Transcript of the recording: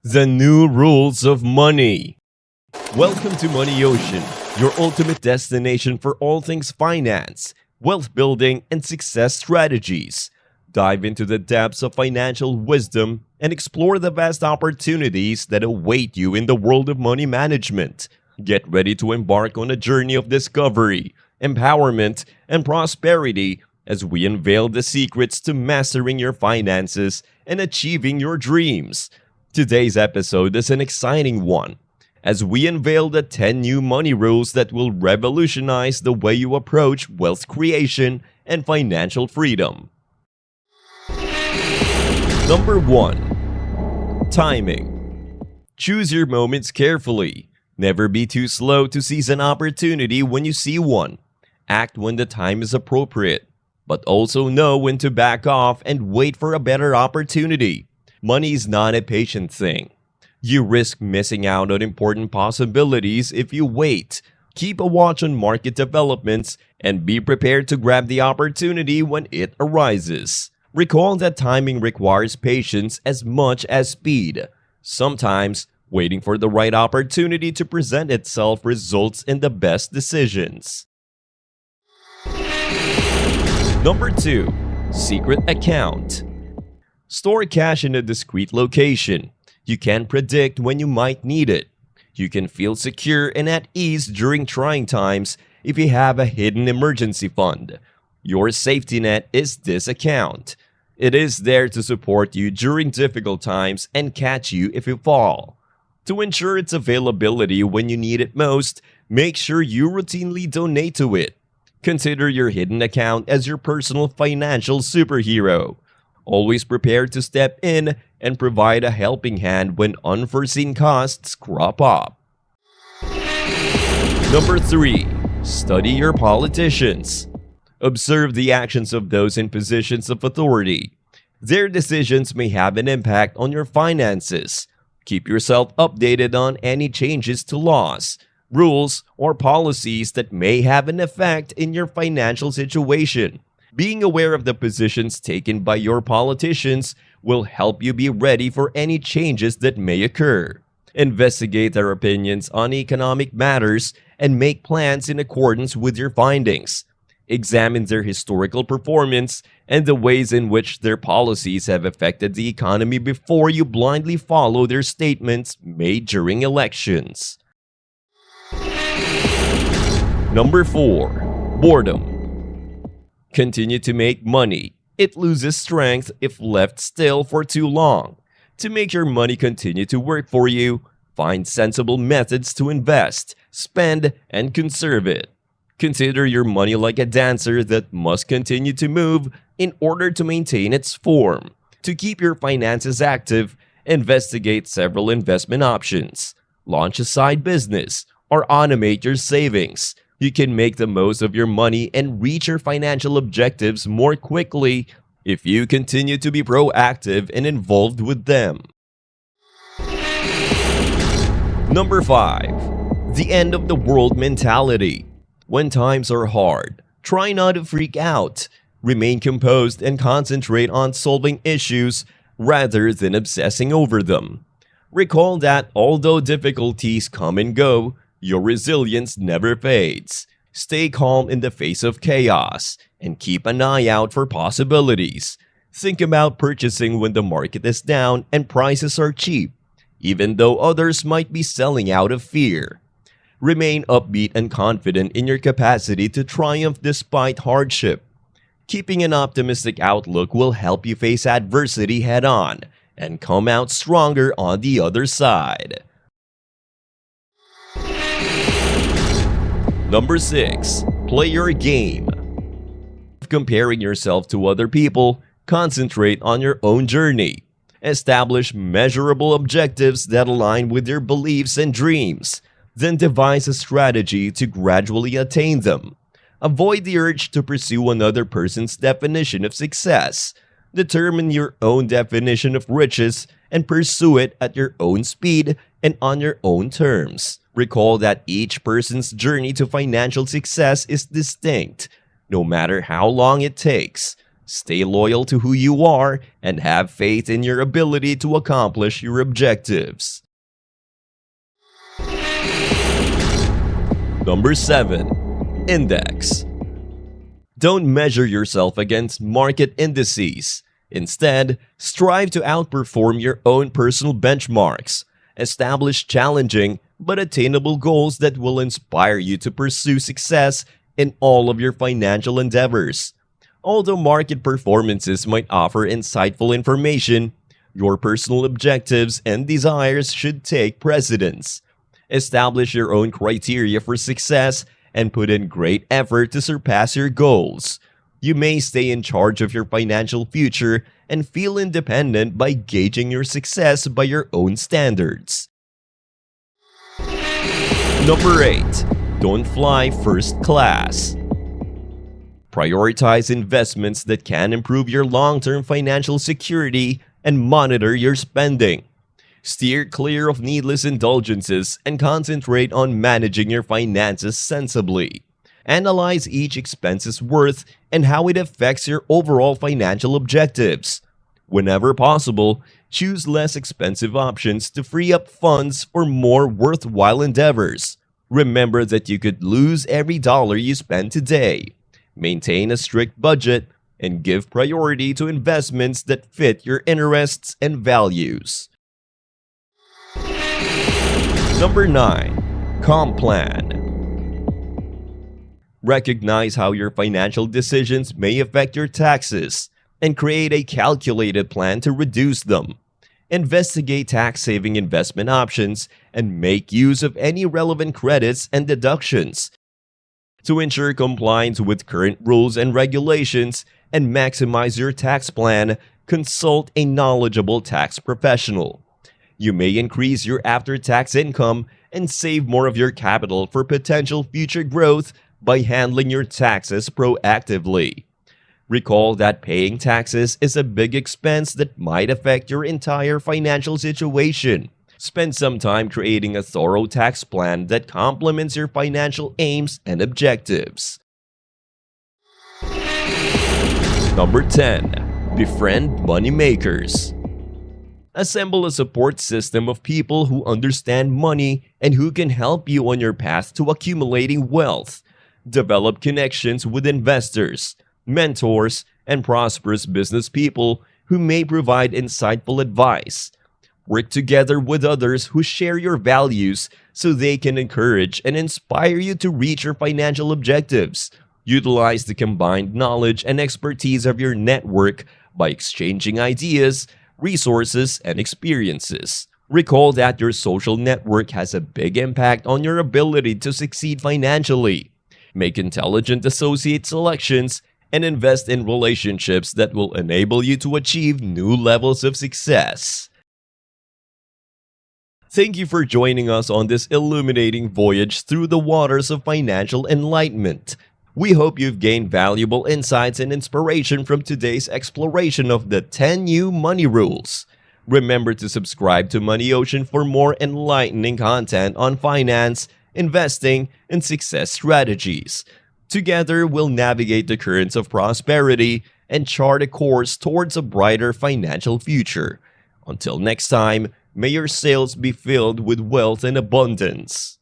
The new rules of money. Welcome to Money Ocean, your ultimate destination for all things finance, wealth building, and success strategies. Dive into the depths of financial wisdom and explore the vast opportunities that await you in the world of money management. Get ready to embark on a journey of discovery, empowerment, and prosperity as we unveil the secrets to mastering your finances and achieving your dreams. Today's episode is an exciting one, as we unveil the 10 new money rules that will revolutionize the way you approach wealth creation and financial freedom. Number 1. Timing. Choose your moments carefully. Never be too slow to seize an opportunity when you see one. Act when the time is appropriate, but also know when to back off and wait for a better opportunity. Money is not a patient thing. You risk missing out on important possibilities if you wait. Keep a watch on market developments and be prepared to grab the opportunity when it arises. Recall that timing requires patience as much as speed. Sometimes, waiting for the right opportunity to present itself results in the best decisions. Number 2. Secret account. Store cash in a discreet location. You can't predict when you might need it. You can feel secure and at ease during trying times if you have a hidden emergency fund. Your safety net is this account. It is there to support you during difficult times and catch you if you fall. To ensure its availability when you need it most, make sure you routinely donate to it. Consider your hidden account as your personal financial superhero. Always prepared to step in and provide a helping hand when unforeseen costs crop up. Number 3. Study your politicians. Observe the actions of those in positions of authority. Their decisions may have an impact on your finances. Keep yourself updated on any changes to laws, rules, or policies that may have an effect in your financial situation. Being aware of the positions taken by your politicians will help you be ready for any changes that may occur. Investigate their opinions on economic matters and make plans in accordance with your findings. Examine their historical performance and the ways in which their policies have affected the economy before you blindly follow their statements made during elections. Number 4. Boredom. Continue to make money. It loses strength if left still for too long. To make your money continue to work for you, find sensible methods to invest, spend, and conserve it. Consider your money like a dancer that must continue to move in order to maintain its form. To keep your finances active, investigate several investment options. Launch a side business or automate your savings. You can make the most of your money and reach your financial objectives more quickly if you continue to be proactive and involved with them. Number 5. The end of the world mentality. When times are hard, try not to freak out. Remain composed and concentrate on solving issues rather than obsessing over them. Recall that although difficulties come and go, your resilience never fades. Stay calm in the face of chaos and keep an eye out for possibilities. Think about purchasing when the market is down and prices are cheap, even though others might be selling out of fear. Remain upbeat and confident in your capacity to triumph despite hardship. Keeping an optimistic outlook will help you face adversity head-on and come out stronger on the other side. Number 6. Play your game. Comparing yourself to other people, concentrate on your own journey. Establish measurable objectives that align with your beliefs and dreams. Then devise a strategy to gradually attain them. Avoid the urge to pursue another person's definition of success. Determine your own definition of riches and pursue it at your own speed and on your own terms. Recall that each person's journey to financial success is distinct, no matter how long it takes. Stay loyal to who you are and have faith in your ability to accomplish your objectives. Number 7. Index. Don't measure yourself against market indices. Instead, strive to outperform your own personal benchmarks. Establish challenging but attainable goals that will inspire you to pursue success in all of your financial endeavors. Although market performances might offer insightful information, your personal objectives and desires should take precedence. Establish your own criteria for success and put in great effort to surpass your goals. You may stay in charge of your financial future and feel independent by gauging your success by your own standards. Number 8. Don't fly first class. Prioritize investments that can improve your long-term financial security and monitor your spending. Steer clear of needless indulgences and concentrate on managing your finances sensibly. Analyze each expense's worth and how it affects your overall financial objectives. Whenever possible, choose less expensive options to free up funds for more worthwhile endeavors. Remember that you could lose every dollar you spend today. Maintain a strict budget and give priority to investments that fit your interests and values. Number 9. Comp Plan. Recognize how your financial decisions may affect your taxes and create a calculated plan to reduce them. Investigate tax-saving investment options and make use of any relevant credits and deductions. To ensure compliance with current rules and regulations and maximize your tax plan, consult a knowledgeable tax professional. You may increase your after-tax income and save more of your capital for potential future growth by handling your taxes proactively. Recall that paying taxes is a big expense that might affect your entire financial situation. Spend some time creating a thorough tax plan that complements your financial aims and objectives. Number 10. Befriend moneymakers. Assemble a support system of people who understand money and who can help you on your path to accumulating wealth. Develop connections with investors, mentors, and prosperous business people who may provide insightful advice. Work together with others who share your values so they can encourage and inspire you to reach your financial objectives. Utilize the combined knowledge and expertise of your network by exchanging ideas, resources, and experiences. Recall that your social network has a big impact on your ability to succeed financially. Make intelligent associate selections and invest in relationships that will enable you to achieve new levels of success. Thank you for joining us on this illuminating voyage through the waters of financial enlightenment. We hope you've gained valuable insights and inspiration from today's exploration of the 10 new money rules. Remember to subscribe to Money Ocean for more enlightening content on finance, investing, and success strategies. Together, we'll navigate the currents of prosperity and chart a course towards a brighter financial future. Until next time, may your sails be filled with wealth and abundance.